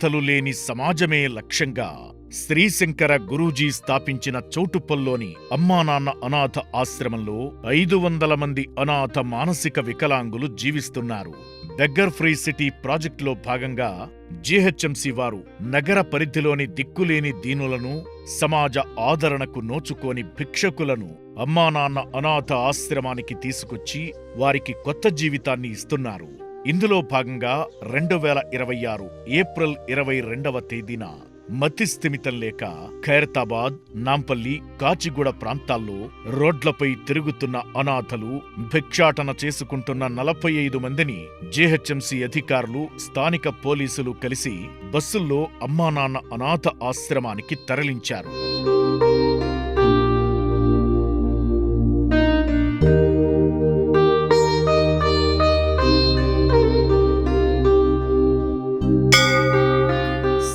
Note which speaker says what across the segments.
Speaker 1: అనాథలు లేని సమాజమే లక్ష్యంగా శ్రీశంకర గురూజీ స్థాపించిన చౌటుప్పల్లోని అమ్మానాన్న అనాథ ఆశ్రమంలో 500 మంది అనాథ మానసిక వికలాంగులు జీవిస్తున్నారు. బెగ్గర్ ఫ్రీ సిటీ ప్రాజెక్టులో భాగంగా జీహెచ్ఎంసీ వారు నగర పరిధిలోని దిక్కులేని దీనులను, సమాజ ఆదరణకు నోచుకోని భిక్షకులను అమ్మానాన్న అనాథ ఆశ్రమానికి తీసుకొచ్చి వారికి కొత్త జీవితాన్ని ఇస్తున్నారు. ఇందులో భాగంగా 2026 ఏప్రిల్ 22వ తేదీన మతిస్థిమితం లేక ఖైరతాబాద్, నాంపల్లి, కాచిగూడ ప్రాంతాల్లో రోడ్లపై తిరుగుతున్న అనాథలు, భిక్షాటన చేసుకుంటున్న 45 మందిని జీహెచ్ఎంసీ అధికారులు, స్థానిక పోలీసులు కలిసి బస్సుల్లో అమ్మానాన్న అనాథ ఆశ్రమానికి తరలించారు.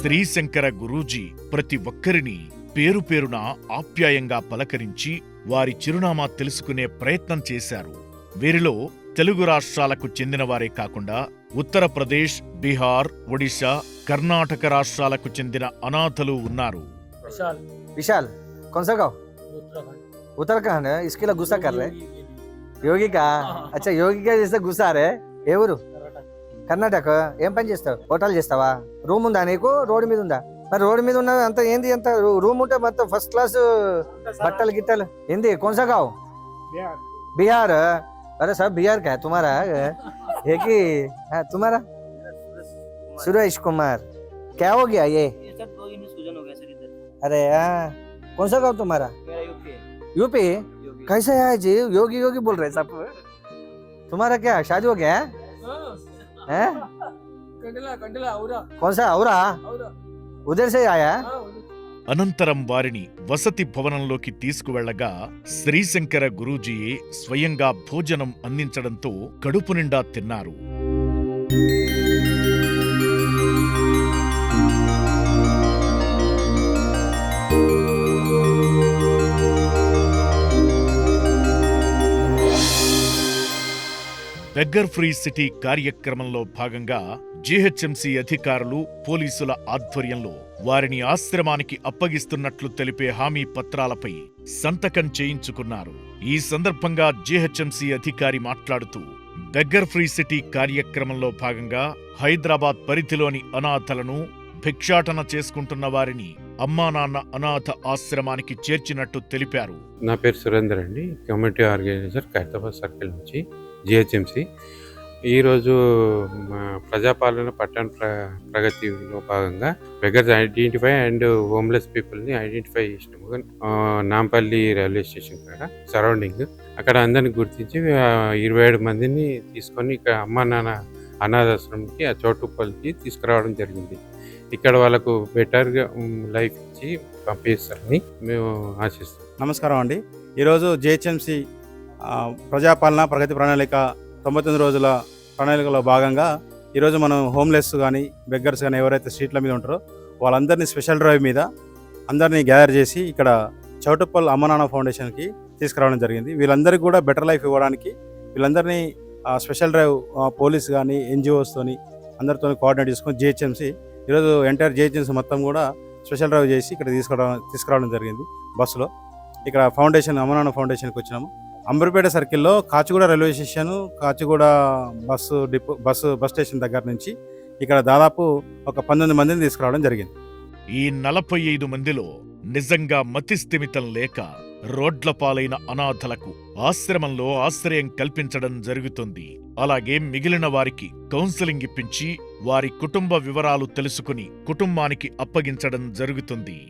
Speaker 1: శ్రీశంకర గురూజీ ప్రతి ఒక్కరిని పేరు పేరున ఆప్యాయంగా పలకరించి వారి చిరునామా తెలుసుకునే ప్రయత్నం చేశారు. వీరిలో తెలుగు రాష్ట్రాలకు చెందినవారే కాకుండా ఉత్తరప్రదేశ్, బీహార్, ఒడిశా, కర్ణాటక రాష్ట్రాలకు చెందిన అనాథలు ఉన్నారు.
Speaker 2: विशाल कौन सा गाँव? उत्तराखंड है. इसके लिए गुस्सा कर रहे योगी का? अच्छा योगी का जैसे गुस्सा रहे. ఏ ఊరు? కర్ణాటక. ఏం పని చేస్తావు? హోటల్ చేస్తావా? రూమ్ ఉందా నీకు? రోడ్డు మీద ఉందా? మరి రోడ్డు మీద ఉన్న అంత ఏంది? అంత రూమ్ ఉంటే మొత్తం ఫస్ట్ క్లాస్ బట్టలు గిట్టలు ఏంది? कौन सा गाँव? बिहार. अरे सब बिहार का है तुम्हारा? है कि तुम्हारा? सुरेश कुमार. क्या हो गया ये? अरे कौन सा गाँव तुम्हारा? यूपी. कैसे है जी? योगी योगी बोल रहे सब. तुम्हारा क्या शादी हो गया है? कौन सा औरा? उधर से आया?
Speaker 1: అనంతరం వారిని వసతి భవనంలోకి తీసుకువెళ్లగా శ్రీశంకర గురూజీయే స్వయంగా భోజనం అందించడంతో కడుపు నిండా తిన్నారు. బెగ్గర్ ఫ్రీ సిటీ కార్యక్రమంలో భాగంగా జీహెచ్ఎంసీ అధికారులు, పోలీసుల ఆధ్వర్యంలో వారిని ఆశ్రమానికి అప్పగిస్తున్నట్లు తెలిపే హామీ పత్రాలపై సంతకం చేయించుకున్నారు. ఈ సందర్భంగా జీహెచ్ఎంసీ అధికారి మాట్లాడుతూ బెగ్గర్ ఫ్రీ సిటీ కార్యక్రమంలో భాగంగా హైదరాబాద్ పరిధిలోని అనాథలను, భిక్షాటన చేసుకుంటున్న వారిని అమ్మానాన్న అనాథ ఆశ్రమానికి చేర్చినట్టు తెలిపారు.
Speaker 3: నా పేరు సురేందర్ అండి, కమ్యూనిటీ ఆర్గనైజర్, ఖైరతాబాద్ సర్కిల్ నుంచి జిహెచ్ఎంసి. ఈరోజు ప్రజాపాలన పట్టణ ప్రగతిలో భాగంగా బెగ్గర్స్ ఐడెంటిఫై అండ్ హోమ్లెస్ పీపుల్ని ఐడెంటిఫై చేసినాము. నాంపల్లి రైల్వే స్టేషన్ కాడ సరౌండింగ్ అక్కడ అందరిని గుర్తించి 27 మందిని తీసుకొని ఇక్కడ అమ్మా నాన్న అనాథాశ్రమంకి, ఆ చౌటుప్పల్కి తీసుకురావడం జరిగింది. ఇక్కడ వాళ్ళకు బెటర్గా లైఫ్ ఇచ్చి పంపిస్తారని మేము ఆశిస్తాం.
Speaker 4: నమస్కారం అండి. ఈరోజు జిహెచ్ఎంసి ప్రజాపాలన ప్రగతి ప్రణాళిక 99 రోజుల ప్రణాళికలో భాగంగా ఈరోజు మనం హోమ్లెస్ కానీ, బెగ్గర్స్ కానీ ఎవరైతే స్ట్రీట్ల మీద ఉంటారో వాళ్ళందరినీ స్పెషల్ డ్రైవ్ మీద అందరినీ గ్యాదర్ చేసి ఇక్కడ చౌటుప్పల్ అమ్మనాన్న ఫౌండేషన్కి తీసుకురావడం జరిగింది. వీళ్ళందరికీ కూడా బెటర్ లైఫ్ ఇవ్వడానికి వీళ్ళందరినీ స్పెషల్ డ్రైవ్ పోలీస్ కానీ, ఎన్జిఓస్తోని అందరితో కోఆర్డినేట్ చేసుకొని జిహెచ్ఎంసి ఈరోజు ఎంటైర్ జిహెచ్ఎంసి మొత్తం కూడా స్పెషల్ డ్రైవ్ చేసి ఇక్కడ తీసుకురావడం జరిగింది బస్సులో. ఇక్కడ ఫౌండేషన్ అమ్మనాన్న ఫౌండేషన్కి వచ్చినాము. అంబర్పేట సర్కిల్లో Kacheguda railway station, Kacheguda bus station దగ్గర నుంచి ఇక్కడ దాదాపు ఒక 19 మందిని తీసుకురావడం జరిగింది.
Speaker 1: ఈ 45 మందిలో నిజంగా మతిస్థిమితం లేక రోడ్ల పాలైన అనాథలకు ఆశ్రమంలో ఆశ్రయం కల్పించడం జరుగుతుంది. అలాగే మిగిలిన వారికి కౌన్సిలింగ్ ఇప్పించి వారి కుటుంబ వివరాలు తెలుసుకుని కుటుంబానికి అప్పగించడం జరుగుతుంది.